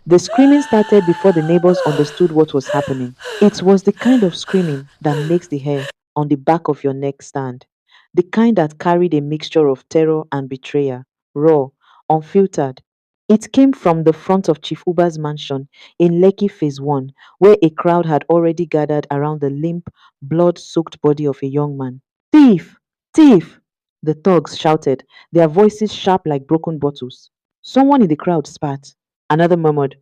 The screaming started before the neighbors understood what was happening. It was the kind of screaming that makes the hair on the back of your neck stand, the kind that carried a mixture of terror and betrayal, raw, unfiltered. It came from the front of Chief Uba's mansion in Lekki Phase 1, where a crowd had already gathered around the limp, blood soaked body of a young man. Thief! Thief! The thugs shouted, their voices sharp like broken bottles. Someone in the crowd spat. Another murmured,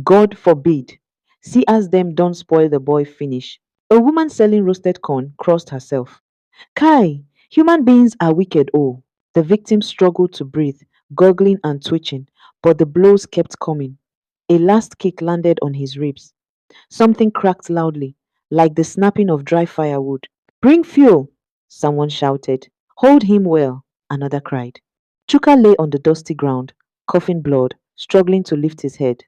God forbid. See as them don't spoil the boy finish. A woman selling roasted corn crossed herself. Kai, human beings are wicked, oh. The victim struggled to breathe, gurgling and twitching, but the blows kept coming. A last kick landed on his ribs. Something cracked loudly, like the snapping of dry firewood. Bring fuel, someone shouted. Hold him well, another cried. Chuka lay on the dusty ground, coughing blood, struggling to lift his head.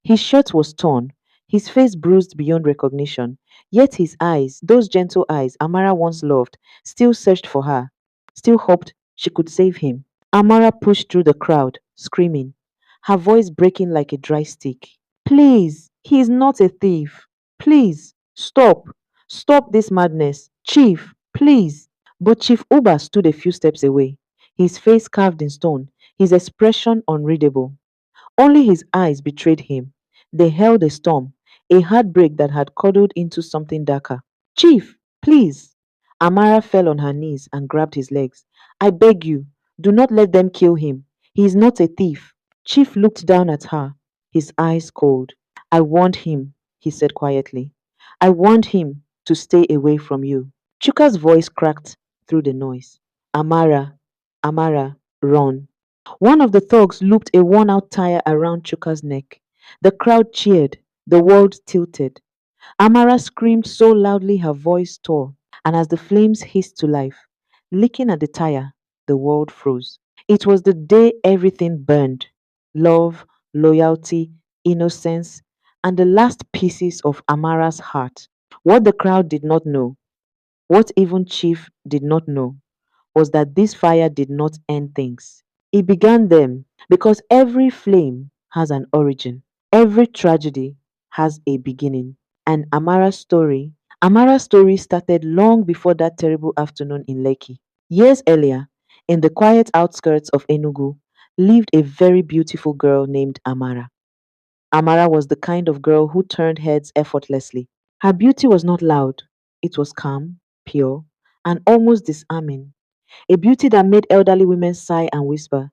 His shirt was torn, his face bruised beyond recognition, yet his eyes, those gentle eyes Amara once loved, still searched for her, still hoped she could save him. Amara pushed through the crowd, screaming, her voice breaking like a dry stick. Please, he is not a thief. Please, stop. Stop this madness. Chief, please. But Chief Uba stood a few steps away, his face carved in stone, his expression unreadable. Only his eyes betrayed him. They held a storm, a heartbreak that had cuddled into something darker. Chief, please. Amara fell on her knees and grabbed his legs. I beg you, do not let them kill him. He is not a thief. Chief looked down at her, his eyes cold. I warned him, he said quietly. I warned him to stay away from you. Chuka's voice cracked through the noise. Amara, Amara, run. One of the thugs looped a worn out tire around Chuka's neck. The crowd cheered, the world tilted. Amara screamed so loudly her voice tore, and as the flames hissed to life, licking at the tire, the world froze. It was the day everything burned: love, loyalty, innocence, and the last pieces of Amara's heart. What the crowd did not know, what even Chief did not know, was that this fire did not end things. It began them, because every flame has an origin. Every tragedy has a beginning. And Amara's story started long before that terrible afternoon in Lekki. Years earlier, in the quiet outskirts of Enugu, lived a very beautiful girl named Amara. Amara was the kind of girl who turned heads effortlessly. Her beauty was not loud, it was calm, pure, and almost disarming. A beauty that made elderly women sigh and whisper,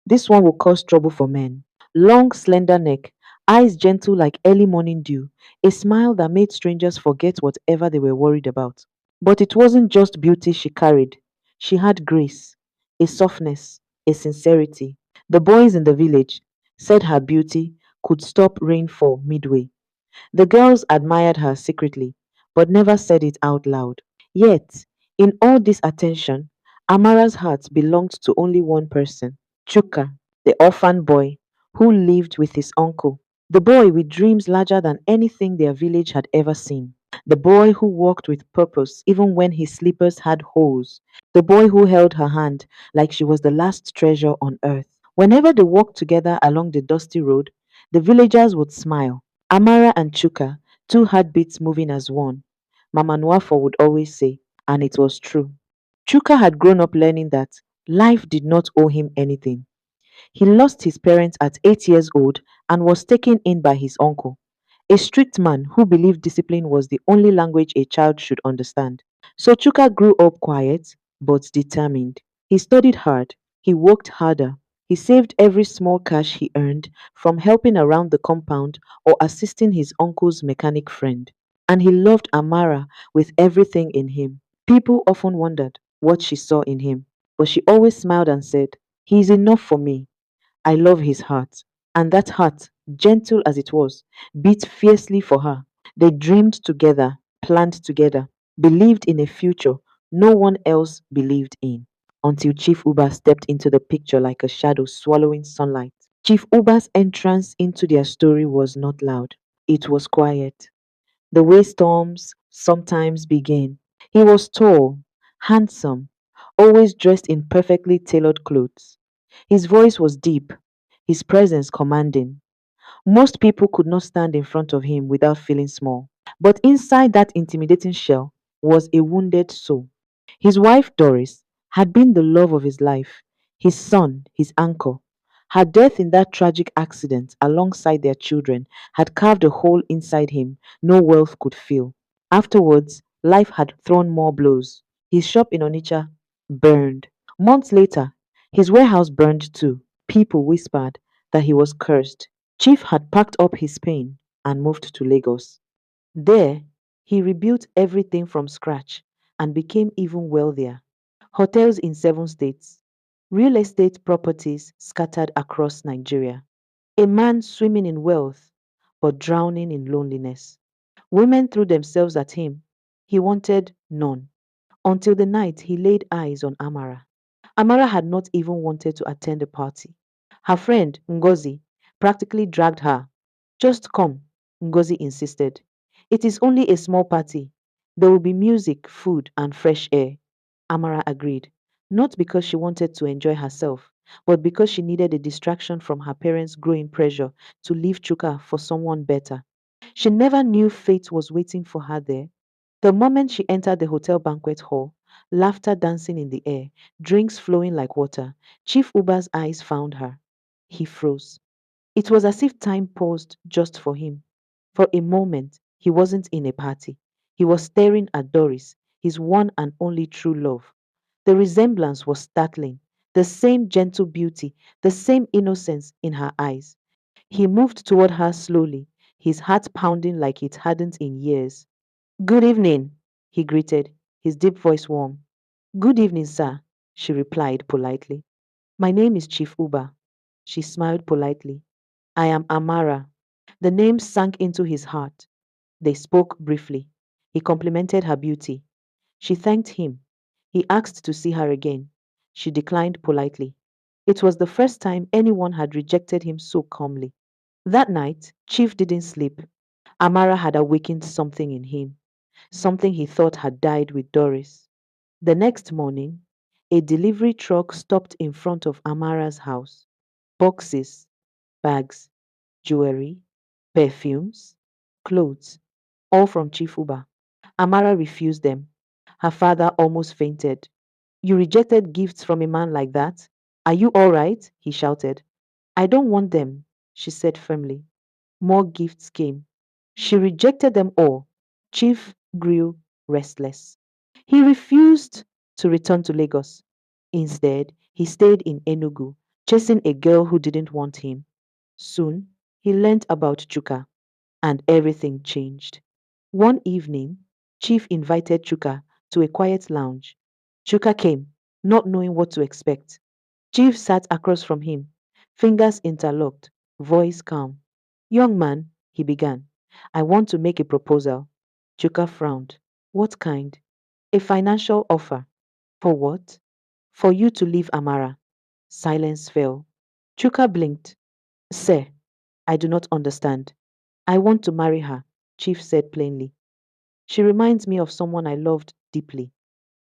this one will cause trouble for men. Long, slender neck, eyes gentle like early morning dew, a smile that made strangers forget whatever they were worried about. But it wasn't just beauty she carried. She had grace, a softness, a sincerity. The boys in the village said her beauty could stop rainfall midway. The girls admired her secretly, but never said it out loud. Yet, in all this attention, Amara's heart belonged to only one person: Chuka, the orphan boy who lived with his uncle, the boy with dreams larger than anything their village had ever seen, the boy who walked with purpose even when his slippers had holes, the boy who held her hand like she was the last treasure on earth. Whenever they walked together along the dusty road, the villagers would smile. Amara and Chuka, two heartbeats moving as one, Mama Nwafo would always say, and it was true. Chuka had grown up learning that life did not owe him anything. He lost his parents at 8 years old and was taken in by his uncle, a strict man who believed discipline was the only language a child should understand. So Chuka grew up quiet but determined. He studied hard, he worked harder, he saved every small cash he earned from helping around the compound or assisting his uncle's mechanic friend. And he loved Amara with everything in him. People often wondered what she saw in him, but she always smiled and said, he is enough for me. I love his heart. And that heart, gentle as it was, beat fiercely for her. They dreamed together, planned together, believed in a future no one else believed in. Until Chief Uba stepped into the picture like a shadow swallowing sunlight. Chief Uba's entrance into their story was not loud. It was quiet, the way storms sometimes begin. He was tall, handsome, always dressed in perfectly tailored clothes. His voice was deep, his presence commanding. Most people could not stand in front of him without feeling small. But inside that intimidating shell was a wounded soul. His wife, Doris, had been the love of his life, his son, his anchor. Her death in that tragic accident, alongside their children, had carved a hole inside him no wealth could fill. Afterwards, life had thrown more blows. His shop in Onitsha burned. Months later, his warehouse burned too. People whispered that he was cursed. Chief had packed up his pain and moved to Lagos. There, he rebuilt everything from scratch and became even wealthier. Hotels in 7 states, real estate properties scattered across Nigeria. A man swimming in wealth but drowning in loneliness. Women threw themselves at him. He wanted none until the night he laid eyes on Amara. Amara had not even wanted to attend the party. Her friend, Ngozi, practically dragged her. Just come, Ngozi insisted. It is only a small party. There will be music, food, and fresh air. Amara agreed, not because she wanted to enjoy herself, but because she needed a distraction from her parents' growing pressure to leave Chuka for someone better. She never knew fate was waiting for her there. The moment she entered the hotel banquet hall, laughter dancing in the air, drinks flowing like water, Chief Uba's eyes found her. He froze. It was as if time paused just for him. For a moment, he wasn't in a party. He was staring at Doris, his one and only true love. The resemblance was startling. The same gentle beauty, the same innocence in her eyes. He moved toward her slowly, his heart pounding like it hadn't in years. Good evening, he greeted, his deep voice warm. Good evening, sir, she replied politely. My name is Chief Uba. She smiled politely. I am Amara. The name sank into his heart. They spoke briefly. He complimented her beauty. She thanked him. He asked to see her again. She declined politely. It was the first time anyone had rejected him so calmly. That night, Chief didn't sleep. Amara had awakened something in him, something he thought had died with Doris. The next morning, a delivery truck stopped in front of Amara's house. Boxes, bags, jewelry, perfumes, clothes, all from Chief Uba. Amara refused them. Her father almost fainted. You rejected gifts from a man like that? Are you all right? He shouted. I don't want them, she said firmly. More gifts came. She rejected them all. Chief grew restless. He refused to return to Lagos. Instead, he stayed in Enugu, chasing a girl who didn't want him. Soon, he learned about Chuka, and everything changed. One evening, Chief invited Chuka to a quiet lounge. Chuka came, not knowing what to expect. Chief sat across from him, fingers interlocked, voice calm. Young man, he began, I want to make a proposal. Chuka frowned. What kind? A financial offer. For what? For you to leave Amara. Silence fell. Chuka blinked. Sir, I do not understand. I want to marry her, Chief said plainly. She reminds me of someone I loved deeply.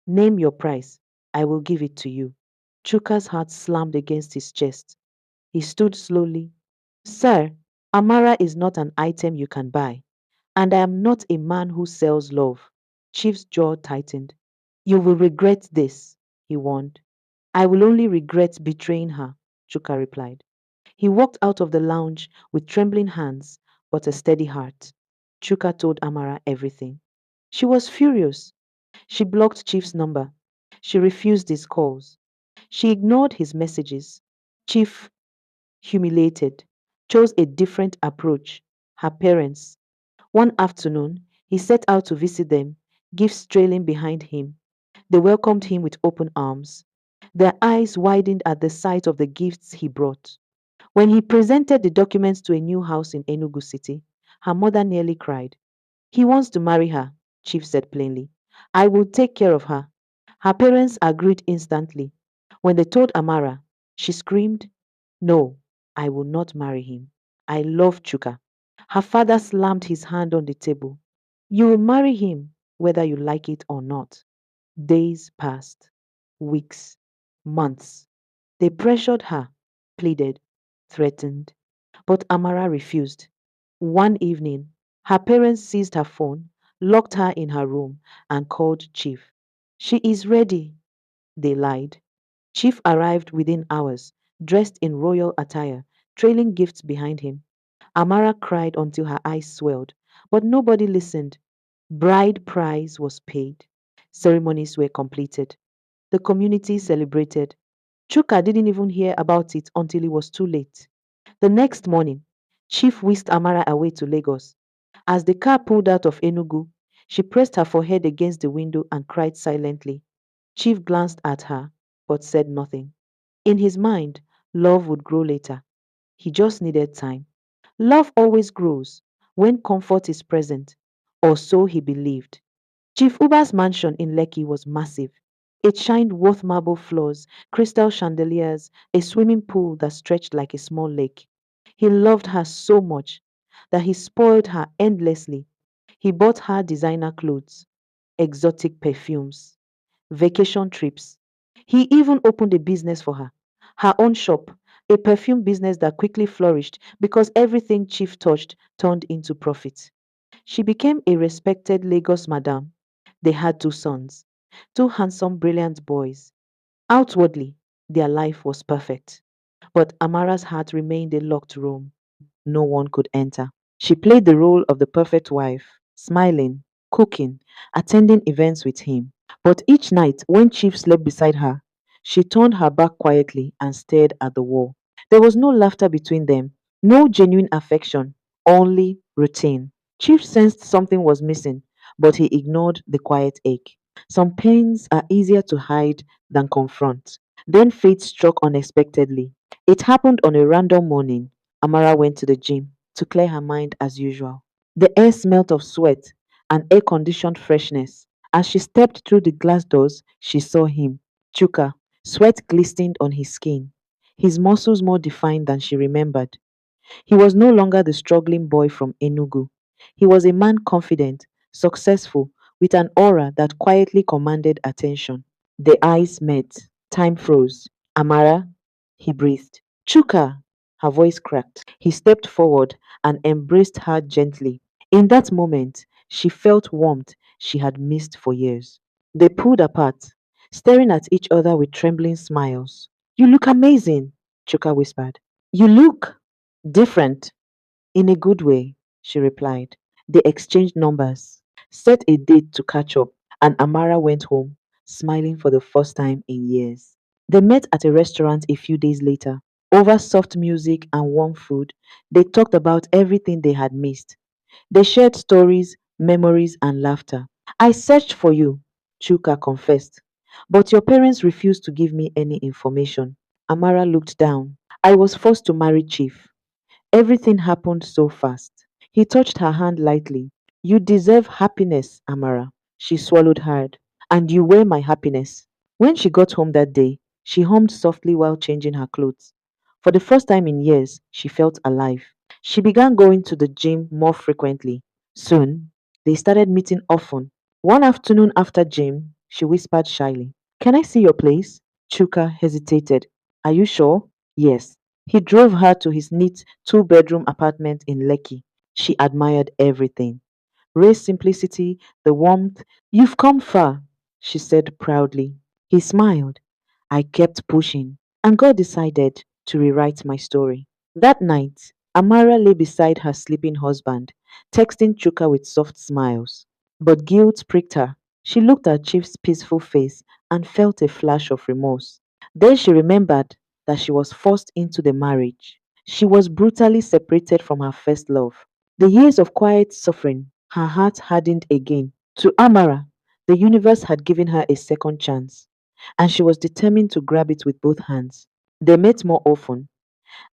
Name your price. I will give it to you. Chuka's heart slammed against his chest. He stood slowly. Sir, Amara is not an item you can buy, and I am not a man who sells love. Chief's jaw tightened. You will regret this, he warned. I will only regret betraying her, Chuka replied. He walked out of the lounge with trembling hands but a steady heart. Chuka told Amara everything. She was furious. She blocked Chief's number. She refused his calls. She ignored his messages. Chief, humiliated, chose a different approach. Her parents. One afternoon, he set out to visit them, gifts trailing behind him. They welcomed him with open arms. Their eyes widened at the sight of the gifts he brought. When he presented the documents to a new house in Enugu City, her mother nearly cried. He wants to marry her, Chief said plainly. I will take care of her. Her parents agreed instantly. When they told Amara, she screamed, No, I will not marry him. I love Chuka. Her father slammed his hand on the table. You will marry him, whether you like it or not. Days passed, weeks, months. They pressured her, pleaded, threatened. But Amara refused. One evening, her parents seized her phone, locked her in her room, and called Chief. She is ready, they lied. Chief arrived within hours, dressed in royal attire, trailing gifts behind him. Amara cried until her eyes swelled, but nobody listened. Bride price was paid. Ceremonies were completed. The community celebrated. Chuka didn't even hear about it until it was too late. The next morning, Chief whisked Amara away to Lagos. As the car pulled out of Enugu, she pressed her forehead against the window and cried silently. Chief glanced at her, but said nothing. In his mind, love would grow later. He just needed time. Love always grows when comfort is present, or so he believed. Chief Uba's mansion in Lekki was massive. It shined with marble floors, crystal chandeliers, a swimming pool that stretched like a small lake. He loved her so much that he spoiled her endlessly. He bought her designer clothes, exotic perfumes, vacation trips. He even opened a business for her, her own shop, a perfume business that quickly flourished because everything Chief touched turned into profit. She became a respected Lagos madam. They had two sons, two handsome, brilliant boys. Outwardly, their life was perfect. But Amara's heart remained a locked room. No one could enter. She played the role of the perfect wife, smiling, cooking, attending events with him. But each night, when Chief slept beside her, she turned her back quietly and stared at the wall. There was no laughter between them, no genuine affection, only routine. Chief sensed something was missing, but he ignored the quiet ache. Some pains are easier to hide than confront. Then fate struck unexpectedly. It happened on a random morning. Amara went to the gym to clear her mind as usual. The air smelt of sweat and air conditioned freshness. As she stepped through the glass doors, she saw him, Chuka, sweat glistened on his skin, his muscles more defined than she remembered. He was no longer the struggling boy from Enugu. He was a man confident, successful, with an aura that quietly commanded attention. The eyes met. Time froze. Amara, he breathed. Chuka, her voice cracked. He stepped forward and embraced her gently. In that moment, she felt warmth she had missed for years. They pulled apart, staring at each other with trembling smiles. You look amazing, Chuka whispered. You look different. In a good way, she replied. They exchanged numbers, set a date to catch up, and Amara went home, smiling for the first time in years. They met at a restaurant a few days later. Over soft music and warm food, they talked about everything they had missed. They shared stories, memories, and laughter. I searched for you, Chuka confessed, but your parents refused to give me any information. Amara looked down. I was forced to marry Chief. Everything happened so fast. He touched her hand lightly. You deserve happiness, Amara. She swallowed hard. And you were my happiness. When she got home that day, she hummed softly while changing her clothes. For the first time in years, she felt alive. She began going to the gym more frequently. Soon, they started meeting often. One afternoon after gym, she whispered shyly, Can I see your place? Chuka hesitated. Are you sure? Yes. He drove her to his neat two-bedroom apartment in Lekki. She admired everything. Ray's simplicity, the warmth. You've come far, she said proudly. He smiled. I kept pushing, and God decided to rewrite my story. That night, Amara lay beside her sleeping husband, texting Chuka with soft smiles. But guilt pricked her. She looked at Chief's peaceful face and felt a flash of remorse. Then she remembered that she was forced into the marriage. She was brutally separated from her first love. The years of quiet suffering, her heart hardened again. To Amara, the universe had given her a second chance, and she was determined to grab it with both hands. They met more often,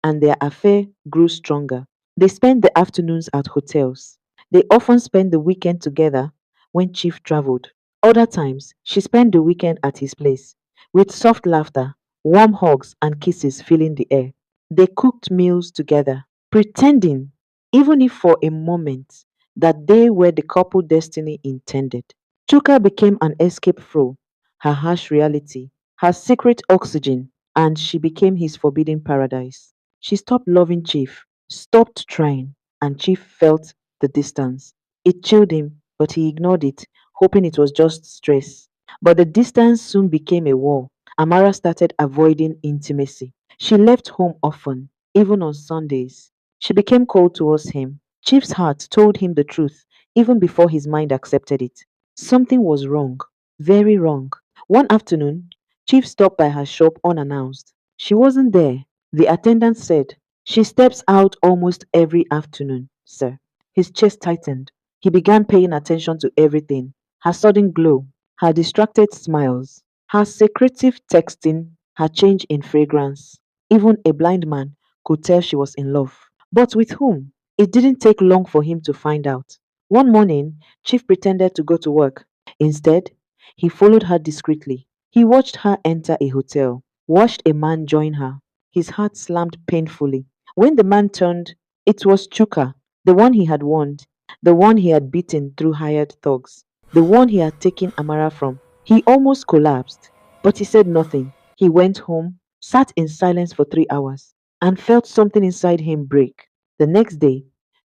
and their affair grew stronger. They spent the afternoons at hotels. They often spent the weekend together when Chief traveled. Other times, she spent the weekend at his place, with soft laughter, warm hugs, and kisses filling the air. They cooked meals together, pretending, even if for a moment, that they were the couple destiny intended. Chuka became an escape through her harsh reality, her secret oxygen, and she became his forbidden paradise. She stopped loving Chief, stopped trying, and Chief felt the distance. It chilled him, but he ignored it, hoping it was just stress. But the distance soon became a wall. Amara started avoiding intimacy. She left home often, even on Sundays. She became cold towards him. Chief's heart told him the truth, even before his mind accepted it. Something was wrong, very wrong. One afternoon, Chief stopped by her shop unannounced. She wasn't there. The attendant said, "She steps out almost every afternoon, sir." His chest tightened. He began paying attention to everything: her sudden glow, her distracted smiles, her secretive texting, her change in fragrance. Even a blind man could tell she was in love. But with whom? It didn't take long for him to find out. One morning, Chief pretended to go to work. Instead, he followed her discreetly. He watched her enter a hotel, watched a man join her. His heart slammed painfully. When the man turned, it was Chuka, the one he had warned, the one he had beaten through hired thugs, the one he had taken Amara from. He almost collapsed, but he said nothing. He went home, sat in silence for 3 hours, and felt something inside him break. The next day,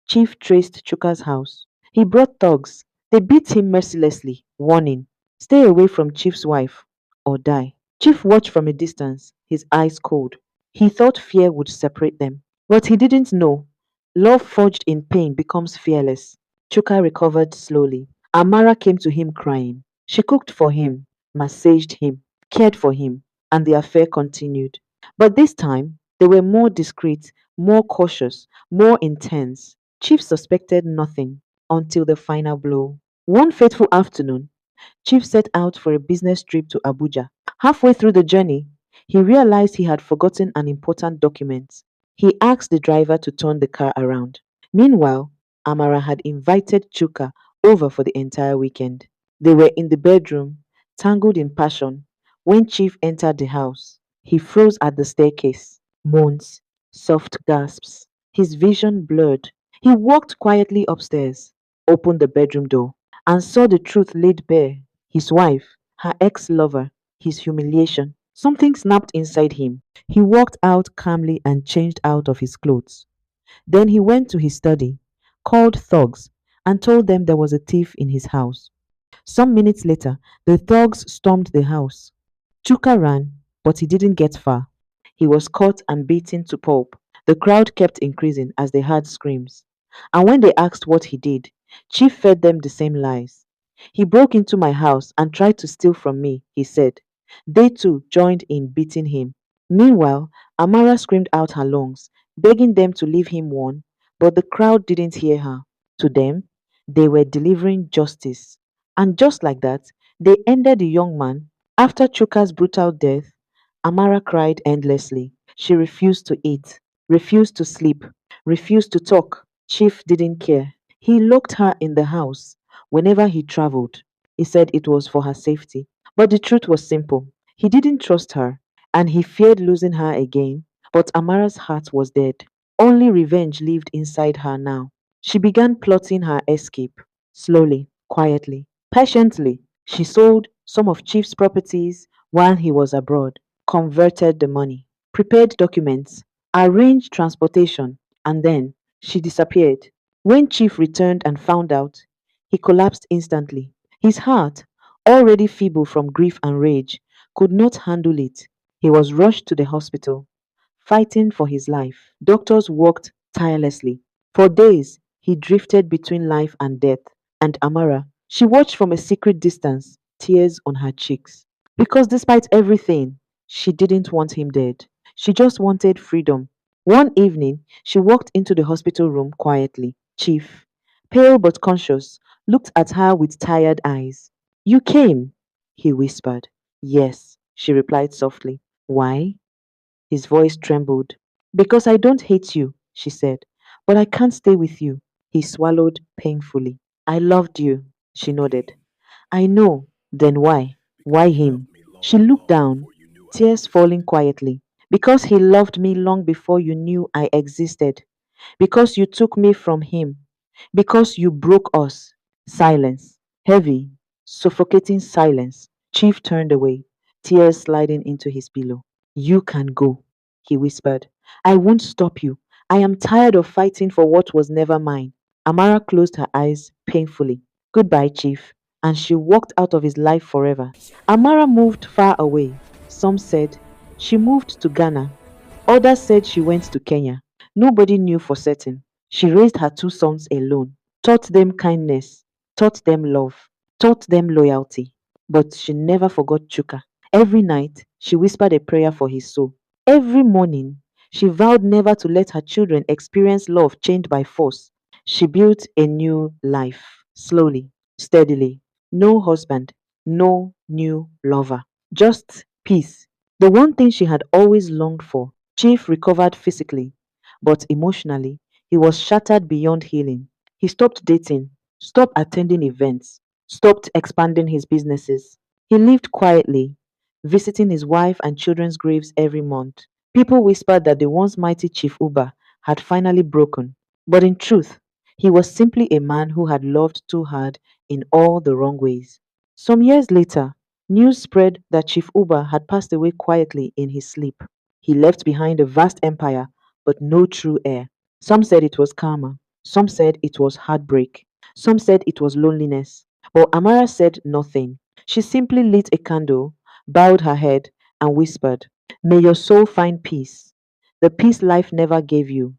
Chief traced Chuka's house. He brought thugs. They beat him mercilessly, warning, "Stay away from Chief's wife or die." Chief watched from a distance, his eyes cold. He thought fear would separate them. But he didn't know. Love forged in pain becomes fearless. Chuka recovered slowly. Amara came to him crying. She cooked for him, massaged him, cared for him, and the affair continued. But this time, they were more discreet, more cautious, more intense. Chief suspected nothing until the final blow. One fateful afternoon, Chief set out for a business trip to Abuja. Halfway through the journey, he realized he had forgotten an important document. He asked the driver to turn the car around. Meanwhile, Amara had invited Chuka over for the entire weekend. They were in the bedroom, tangled in passion. When Chief entered the house, he froze at the staircase. Moans, soft gasps. His vision blurred. He walked quietly upstairs, opened the bedroom door, and saw the truth laid bare: his wife, her ex lover, his humiliation. Something snapped inside him. He walked out calmly and changed out of his clothes. Then he went to his study, called thugs, and told them there was a thief in his house. Some minutes later, the thugs stormed the house. Chuka ran, but he didn't get far. He was caught and beaten to pulp. The crowd kept increasing as they heard screams. And when they asked what he did, Chief fed them the same lies. "He broke into my house and tried to steal from me," he said. They too joined in beating him. Meanwhile, Amara screamed out her lungs, begging them to leave him one, but the crowd didn't hear her. To them, they were delivering justice. And just like that, they ended the young man. After Chuka's brutal death, Amara cried endlessly. She refused to eat, refused to sleep, refused to talk. Chief didn't care. He locked her in the house whenever he traveled. He said it was for her safety. But the truth was simple. He didn't trust her, and he feared losing her again. But Amara's heart was dead. Only revenge lived inside her now. She began plotting her escape. Slowly, quietly, patiently. She sold some of Chief's properties while he was abroad, converted the money, prepared documents, arranged transportation, and then she disappeared. When Chief returned and found out, he collapsed instantly. His heart, already feeble from grief and rage, could not handle it. He was rushed to the hospital, fighting for his life. Doctors worked tirelessly. For days, he drifted between life and death. And Amara, she watched from a secret distance, tears on her cheeks. Because despite everything, she didn't want him dead. She just wanted freedom. One evening, she walked into the hospital room quietly. Chief, pale but conscious, looked at her with tired eyes. "You came," he whispered. "Yes," she replied softly. "Why?" His voice trembled. "Because I don't hate you," she said, "but I can't stay with you." He swallowed painfully. "I loved you," she nodded. "I know. Then why? Why him?" She looked down, tears falling quietly. "Because he loved me long before you knew I existed. Because you took me from him. Because you broke us." Silence. Heavy, suffocating silence. Chief turned away, tears sliding into his pillow. "You can go," he whispered. "I won't stop you. I am tired of fighting for what was never mine. Amara closed her eyes painfully. Goodbye, Chief. And she walked out of his life forever. Amara moved far away. Some said she moved to Ghana. Others said she went to Kenya. Nobody knew for certain. She raised her two sons alone, taught them kindness, taught them love, taught them loyalty. But she never forgot Chuka. Every night, she whispered a prayer for his soul. Every morning, she vowed never to let her children experience love chained by force. She built a new life, slowly, steadily. No husband, no new lover, just peace. The one thing she had always longed for. Chief recovered physically, but emotionally, he was shattered beyond healing. He stopped dating, stopped attending events, stopped expanding his businesses. He lived quietly, visiting his wife and children's graves every month. People whispered that the once mighty Chief Uba had finally broken, but in truth, he was simply a man who had loved too hard in all the wrong ways. Some years later, news spread that Chief Uba had passed away quietly in his sleep. He left behind a vast empire, but no true heir. Some said it was karma, some said it was heartbreak, some said it was loneliness. But Amara said nothing. She simply lit a candle, bowed her head, and whispered, May your soul find peace, the peace life never gave you.